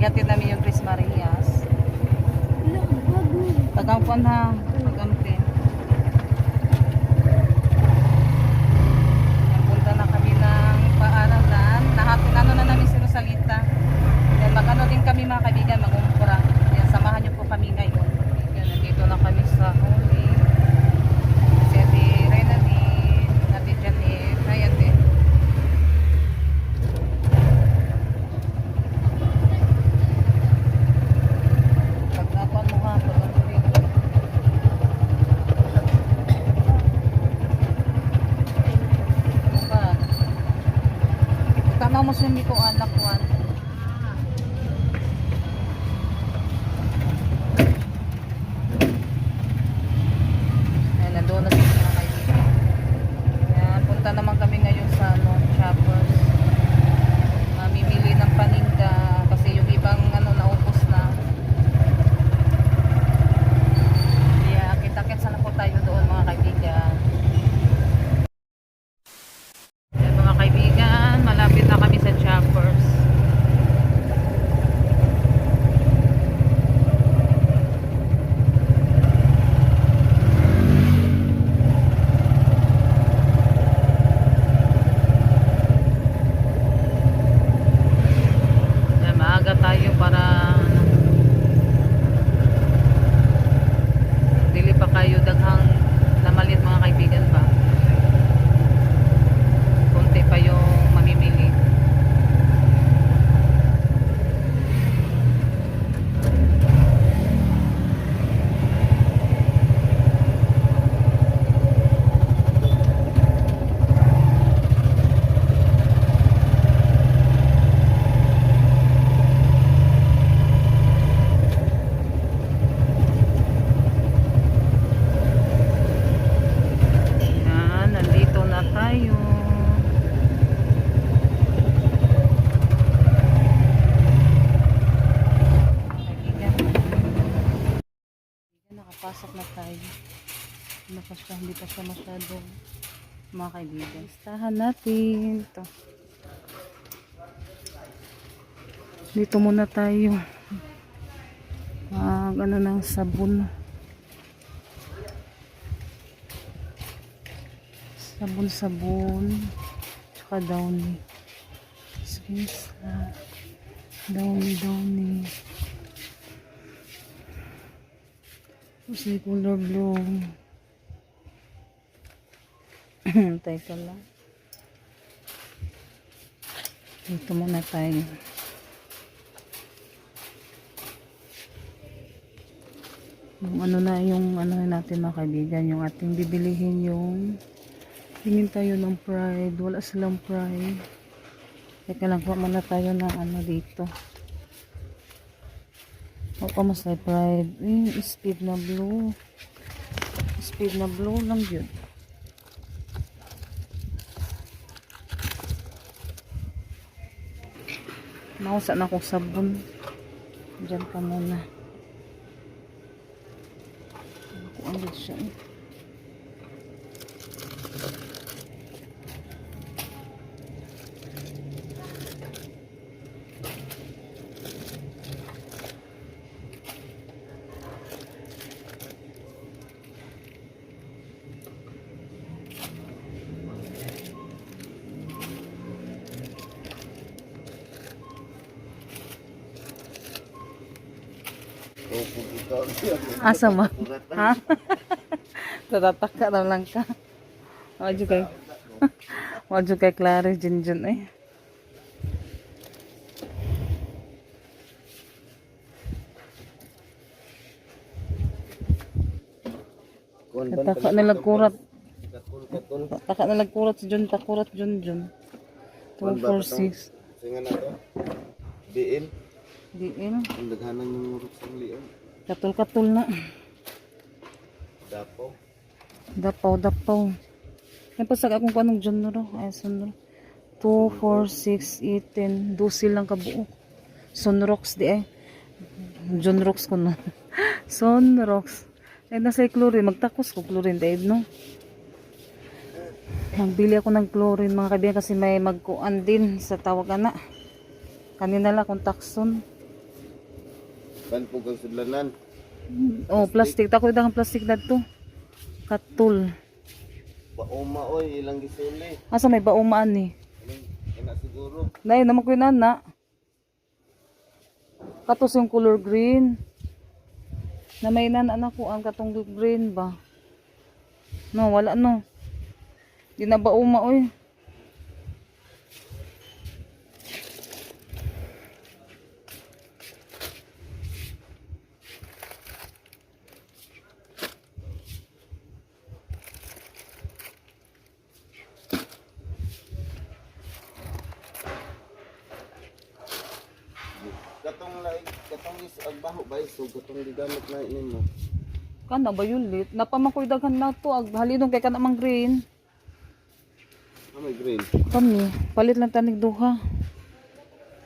Ihatid namin yung Chris Marias. Tagampuan ha. Tagampin. Punta na kami ng paaralan. Nahatin ano na namin si Rosalita. Then mag-ano din kami mga kaibigan, mag-umpura. Yan, samahan niyo po kami ngayon. Yan, nandito na kami sa huli. Si Ate Renaline, Ate Janet, hi Ate. Pag-apuan mo ha, pag-ano rin. Ano ba? Tama mo sumi ko anak ko. Nandoon na sila mga kaibigan. Yan, punta naman kami ngayon sa shoppers. Mamimili ng paninda kasi yung ibang naubos na. Kaya kita-kit sana po tayo doon mga kaibigan. Yan mga kaibigan, malapit na kami sa shoppers. Tayo para dili pa kayo daghang namalit mga kaibigan ba, konti pa yung mamimili. Tayo nakapasok na tayo. Hindi pa siya masyado mga kaibigan. Listahan natin ito. Dito muna tayo ano ng sabon tsaka downy. Downy kasi color blue. Teka lang, dito muna tayo. Yung ano natin mga kaibigan, yung ating bibilihin, yung tingin tayo ng Pride. Wala silang Pride. Teka lang, kuha muna tayo ng dito. O mas na Pride. Speed na blue. Speed na blue lang yun. Nausa na akong sabon. Diyan ka muna. Kuha dito siya asa mo? Ha? Tatataka na lang ka. Wadyo kay Clary Jinjun eh. Taka na lagkurat. Taka na lagkurat si Jun. Takurat Jun. 246. Singa na to. DL. Ang daghanan ng rutsang liyan. Katul na. Dapaw. Yan pa sa akong kanong genre. Ay, sunro. 2, 4, 6, 8, 10. Dusil lang kabuo. Sunrox di eh. Junrox ko na. Sunrox. Ay, nasa chlorine. Magtakos ko chlorine. Dahil no. Nagbili ako ng chlorine mga kaibigan kasi may magkuan din sa tawag ana. Kanina lang akong takson. Ban po kang sudlanan. Oh, plastic. Tako yung plastic na to. Katul. Pauma oy, ilang gisuli. Asa may baumaan ni? Ina siguro. Dahil naman ko yun na. Katos yung color green. Na may anak ko ang katong green ba? No, wala no. Di na bauma oy. Katong is agbaho ba so katong gigamit na nimo. Kana ba yun lit? Napamakoy daghan na to. Ag halidong kay kana mang green. May green. Kani, palit lang tanig duha.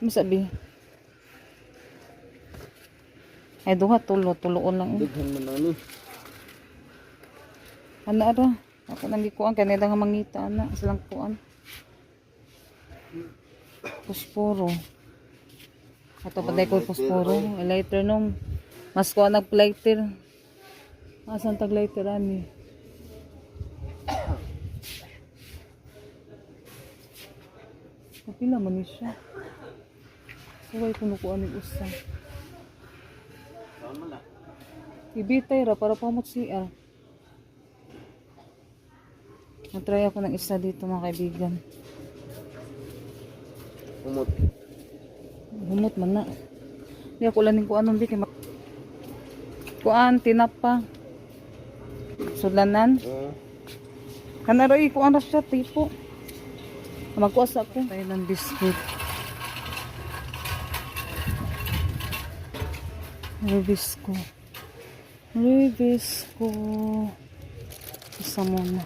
Ano sabi? Ay duha tulo lang. Dughan man ani. Ano ara? Ako nang gikuan kay nila nga mangita ana silang kuan. Posporo. Ato pa ko posporo, lighter nung mas kuan nag lighter. Asan tag lighter ani? Kapila man ni siya. Saway ko nukuan ni usa. Tama na. Ibitay ra para pamot siya. Natry ako ng isa dito mga kaibigan. Umot. Humot man na. Di ako laning kuan nun di kay kuan tinapa. Sudlanan. Kanaroy kuan ra siya tipo. Magkuasa ko. Tayo ng biscuit. Ribisco. Isa muna.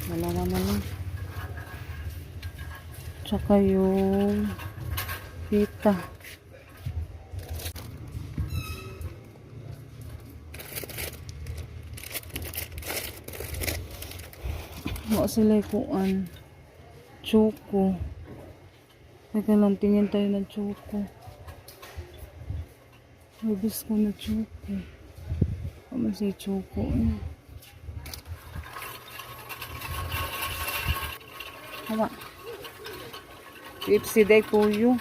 Dalawa na lang. Tsaka yung pita. Wala sila kuan. Choco. Teka lang, tingin tayo ng choco. Ribis ko na choco. Ano si choco eh. Hama. Ipsi day kuyo.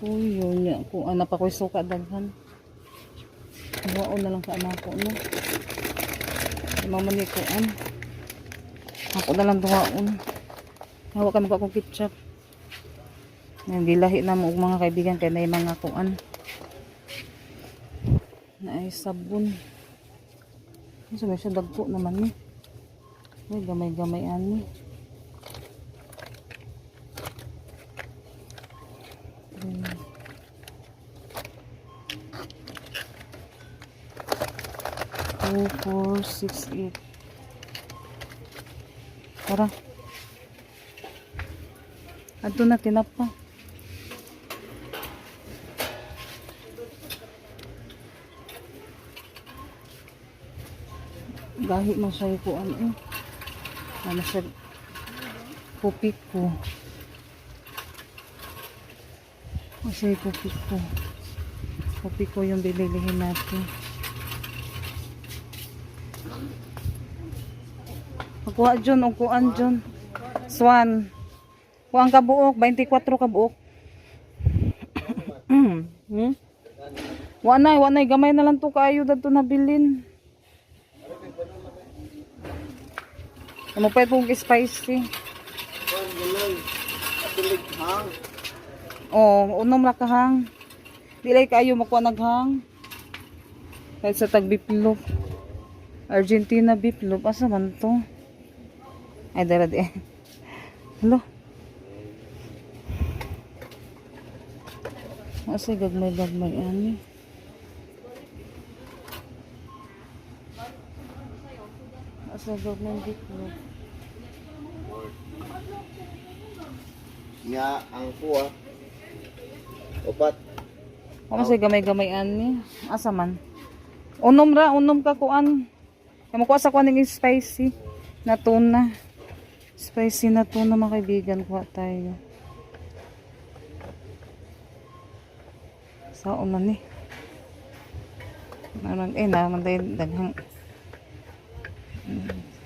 Kuyo niya. Kung anak pa ko'y suka daghan. Huwaon na lang sa anak ko, no? Mamanikuan. Ako na lang duwaon. Hawak ka na pa akong ketchup. Gilahi na mo mga kaibigan kaya na yung mga kuan. Na ay sabon. Kasi may siya dagpo naman ni. May gamay-gamay ani. Two, 4, 6, 8. Tara. Ato na tinapa. Gahi man siya ko ano. Ano siya pupiko. Kasi pupiko. Pupiko yung bililihin natin. Kuha dyan o kuhaan dyan. Swan. Kuhaan ka buok. 24 ka buok. Wanay. Gamay na lang to kaayo dito nabilin. Ano pa itong spicy? Oh, unom na kahang. Dilay kaayo makuha naghang. Kahit sa tag-biplop. Argentina biplop. Asa man to? Ay, dara di. Hello? Asa gagmay-gagmay ani. Asa gagmay biplop. Nya ang kuha. Upat. Ano say gamay-gamayan ni? Asa man? Unom ka kuan. Kamo ko sa kuan ning spicy na tuna. Spicy na tuna mga kaibigan, kuha tayo. Saan na ni? Naman naman tayo daghang.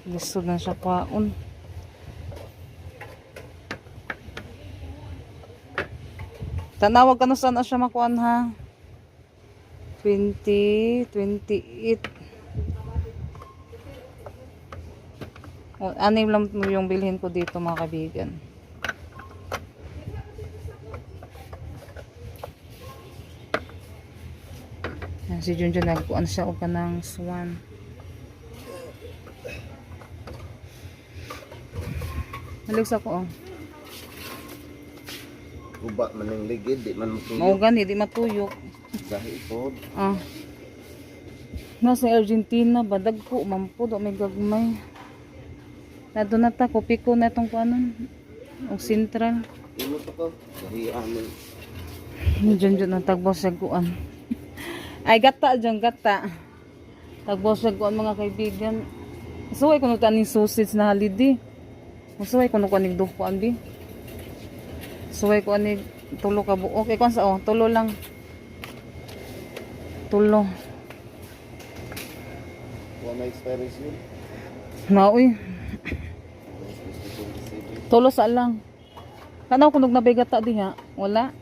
Gusto na siya kwaon. Tanawag ka na saan siya makuan ha? 20, 28. O, anim lang yung bilhin ko dito mga kaibigan. Yan, si Junjun nagkuan siya o ka ng swan. Naligsa ko oh. Guba man yung ligid, di man Mao matuyok. gani di matuyok. Gahi po. Ah. Nasa Argentina badag ko mampud o may gagmay. Nado na ta kopi ko na itong kuanon. Og sentral. Imo to ko. Gahi amin. Diyan ang tagbaw sa kuan. Ay gata diyan gata. Tagbaw sa kuan mga kaibigan. Suway kuno taning sausage na halidi. Suway kuno kuaning duh kuan bi. Suway kuaning tulo ka buok. Kuan sa tulo lang. Tulo. Wala experience yun. Nauy. Tulo sa lang. Kanaw kunog nabigata diha? Wala.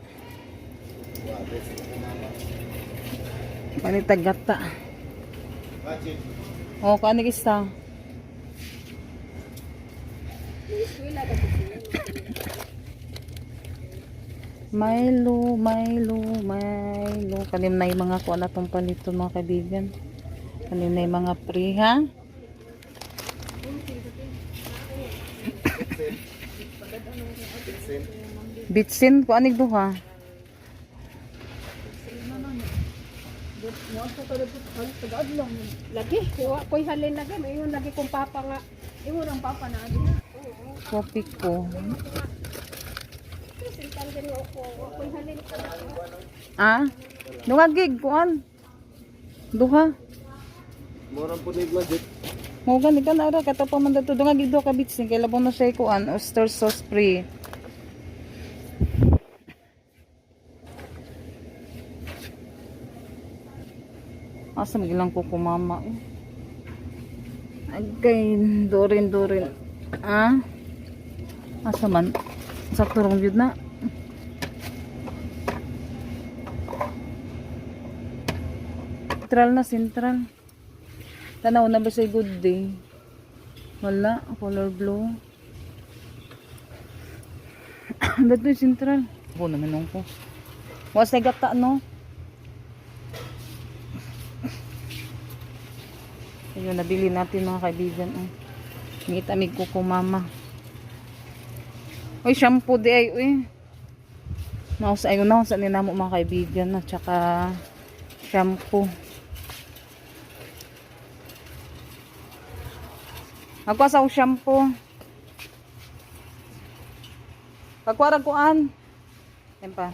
Panitag gata. Oh, kanig isa. Milo. Kanim na yung mga kuha na itong palito mga kaibigan. Kanim na yung mga pre ha. Bitsin ko anig duha. Lagi, ko'y halin lagi, may yun lagi kong papa nga. Iyon ang papa na adi na. Kopi ko. Sintan din ako, ko'y halin ka na. Ah? Duha gig kuan. Duha. Murang po na budget. Mo gani ka na ra kato pa man dato duha gig duha ka bitsin kay labon na siya kuan oyster sauce free. Asa magilang ko kumama eh. Agay dorin. Ah? Asa man? Sakto rong jud na. Sentral. Tanaw na ba say good day? Wala, color blue. Dito yung sentral. Ako naman ko. Was na gata no? Ayun, nabili natin mga kaibigan. Ngitamig ko mama. Uy, shampoo di ay. Uy. Naus ayun na sa ninamo mga kaibigan. At saka shampoo. Ako sa shampoo. Pagwarag kuan. Yan pa.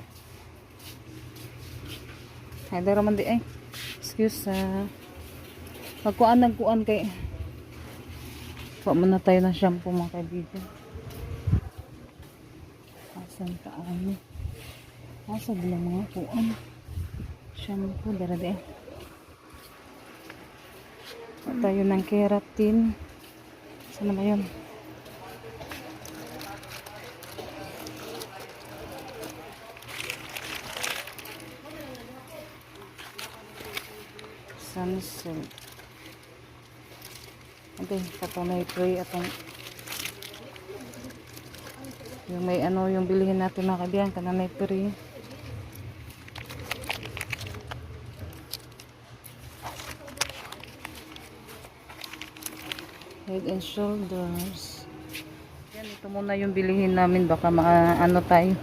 Ay, dara man di ay. Excuse pagkuan nagkuan kay kuha muna tayo ng shampoo mga kaibigan. Asan ka ano? Asa bilang mga kuan shampoo dara di ay. Kuha tayo ng keratin. Saan naman yun? Sunsilk. Okay, katunay tray atong yung may ano yung bilihin natin mga kaibigan kananay tray. Head and shoulders. Yan, ito muna yung bilihin namin baka ano tayo.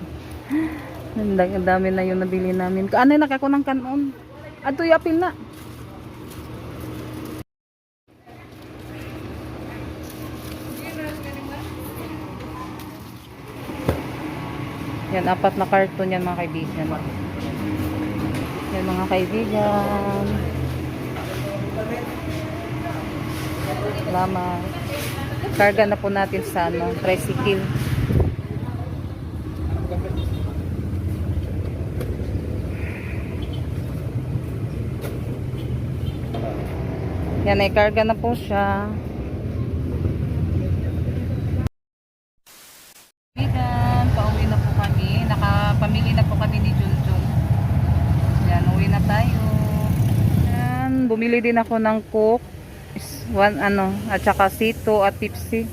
Ang dami na yung nabili namin. Kaanay nakakunang kanon. Ato yapil na. Yan, 4 na karton yan mga kaibigan. Yan mga kaibigan. Salamat. Karga na po natin sa tricycle. Yan ay karga na po siya. Kaibigan, pauwi na po kami. Nakapamili na po kami ni Junjun. Yan, uwi na tayo. Yan, bumili din ako ng Coke. At saka Sito at Pepsi.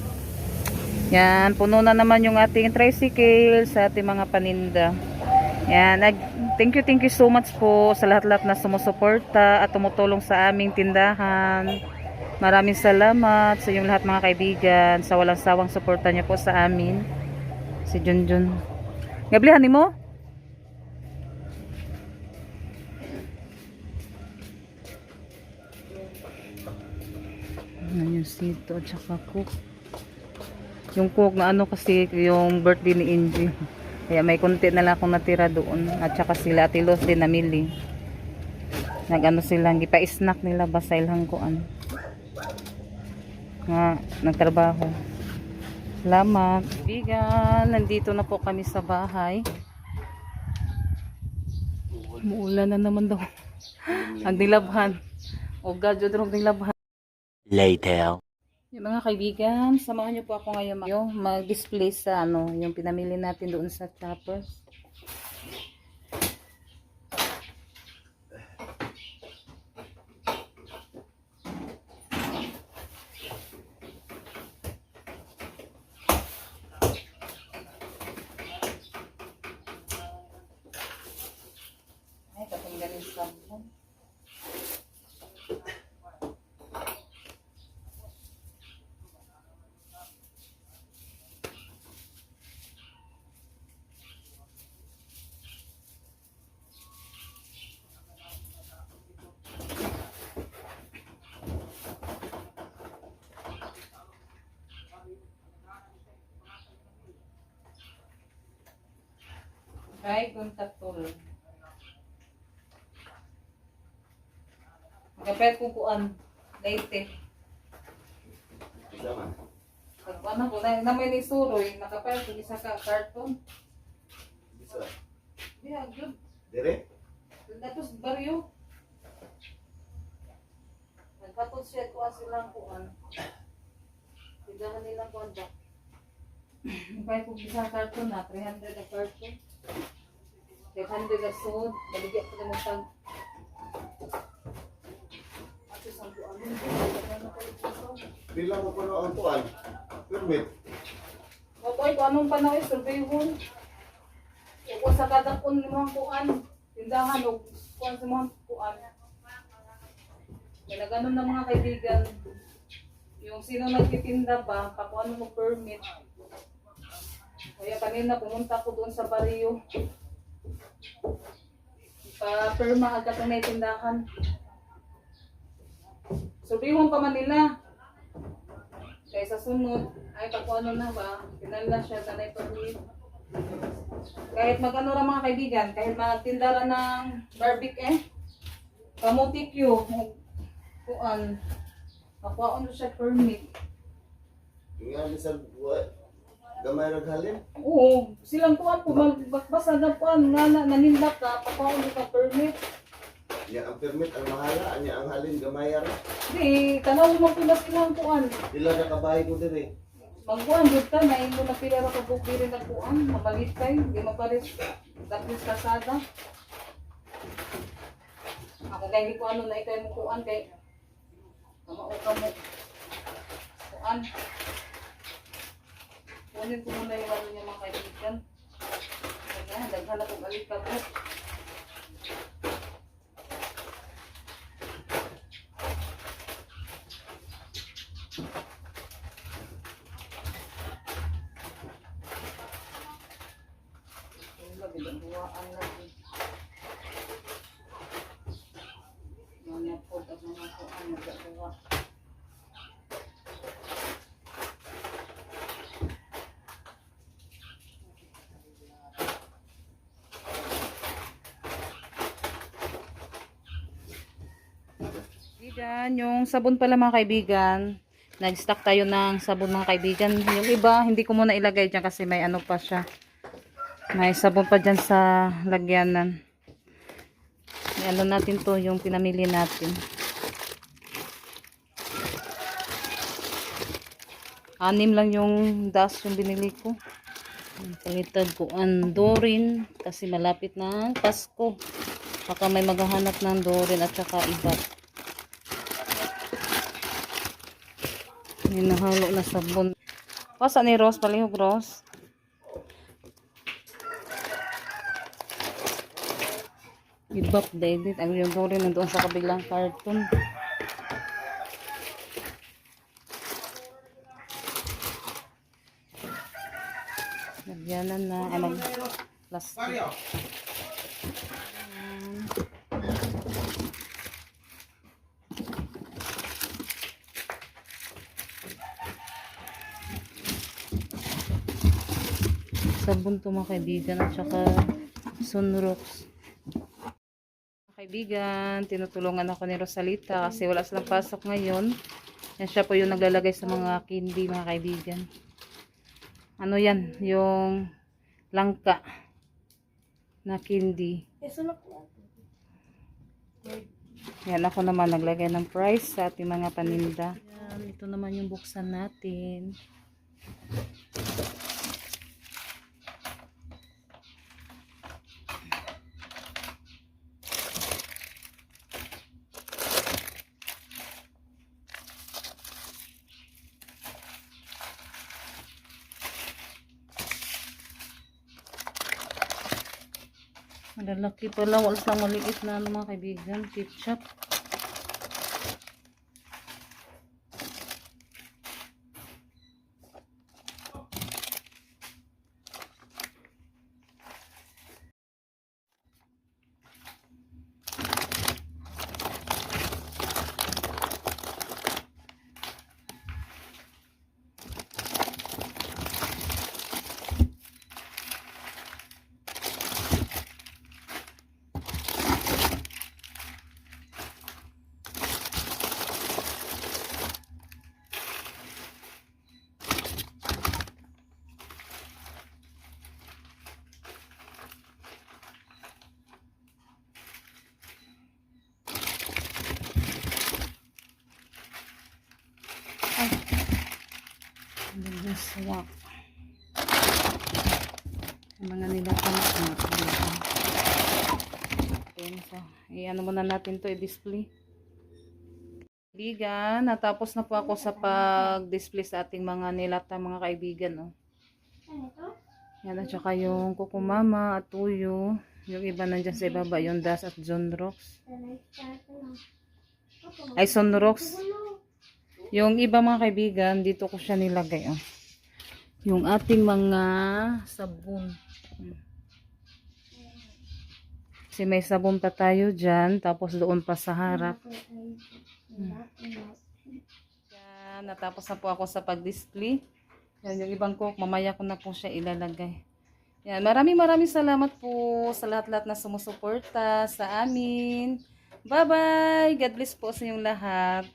Yan, puno na naman yung ating tricycle sa ating mga paninda. Yan, thank you so much po sa lahat-lahat na sumusuporta at tumutulong sa aming tindahan. Maraming salamat sa inyong lahat mga kaibigan sa walang sawang suporta niyo po sa amin. Si Junjun. Gablihan ni mo? Ano yung Sito at saka Coke. Yung Coke na kasi yung birthday ni Inji. Kaya may konti na lang akong natira doon. At saka sila Ate Los din namili. Sila, gipa-snack nila basta ilang kuan. Nagtrabaho. Salamat. Bigan, nandito na po kami sa bahay. Muulan na naman daw. Ang dilabhan. O gadyo daw dilabhan. Later. Yung mga kaibigan, samahan niyo po ako ngayon mag-display sa yung pinamili natin doon sa Choppers. Ay, tatanggalin sa sabon. Try kontaktor. Magkapit kong kuan. Laite. Sama. Pagkuan ko na may ni suroy. Nakapit kong isa ka karton. Bisa. Yeah, good. Dire? Tapos baryo. Nagkatod siya kuan silang kuan. Tigahan nilang kuan ba? Magkapit kong isa karton na. 300 a karton. 500 na sud, baligya ko na tag. Ato sa kuan. Bilang mo pa ang kuan. Permit. Oy, kung anong panahon survey mo. Kung sa kada kun mo kuan, tindahan og kuan sa mga kuan. Kaya ganun na mga kaibigan. Yung sino nagtitinda ba, pakuan mo permit. Kaya kanina pumunta ko doon sa baryo. Pa-perma agad ang may tindahan. Surveyhon pa man nila. Kaya sa sunod, ay pakuan na ba, pinala siya sa permit. Kahit magano ra mga kaibigan, kahit magtindara ng barbecue pamutikyo, kuan, pakuan siya permit. Nga sa gamay naghalin. Oo, silang kuan po, magbasa na kuan, nanindak ka, pakuan ka permit. Nya ang permit ang mahala, nya ang halin gamay ra. Di, tanaw mo pila silang kuan. Pila na kabahay ko dire. Magkuan, dito ka, na imo na pila ra ka bukiri na kuan, mabalit kayo, di mapalis, tapos kasada. Ako kaya hindi ko ano na ikaw mo kuan, kay kamao ka mo kuan. Kunin ko muna yung ano niya mga kaibigan. Kaya, daghan na kong alika po. Bilang-buwaan lagi. Mga pod at mga kuan, magagawa. Kaibigan, yung sabon pala mga kaibigan. Nag-stock tayo ng sabon mga kaibigan. Yung iba, hindi ko muna ilagay dyan kasi may ano pa siya. May sabon pa dyan sa lagyanan. May ano natin to, yung pinamili natin. 6 lang yung das yung binili ko. Palitan ko ang Dorin kasi malapit na ang Pasko. Baka may maghahanap ng Dorin at saka iba. May nahalo na sabon. Pasa ni Rose, palihog Rose. Ibak David. Ang yung Dorin nandoon sa kabilang carton. Nagyanan na. Ay, mag-plastic. Sabon to mga kaibigan at saka Sunrox. Mga kaibigan, tinutulungan ako ni Rosalita kasi wala silang pasok ngayon. Yan siya po yung naglalagay sa mga candy mga kaibigan. Ano yan? Yung langka na candy. Yan ako naman naglagay ng price sa ating mga paninda. Yan, ito naman yung buksan natin. Malalaki pala, wala lang maliit na ano mga kaibigan, ketchup. Swak. Ang mga nilatan na so, i-ano muna natin to i-display. Kaibigan, natapos na po ako sa pag-display sa ating mga nilata mga kaibigan. Oh. Yan at saka yung kukumama at tuyo. Yung iba nandyan sa ibaba, yung das at Sunrox. Ay, Sunrox. Yung iba mga kaibigan, dito ko siya nilagay. Oh. Yung ating mga sabon. Kasi may sabon pa tayo dyan. Tapos doon pa sa harap. Yan, natapos na po ako sa pag-display. Yan, yung ibang cook, mamaya ko na po siya ilalagay. Yan, maraming salamat po sa lahat-lahat na sumusuporta sa amin. Bye-bye! God bless po sa inyong lahat.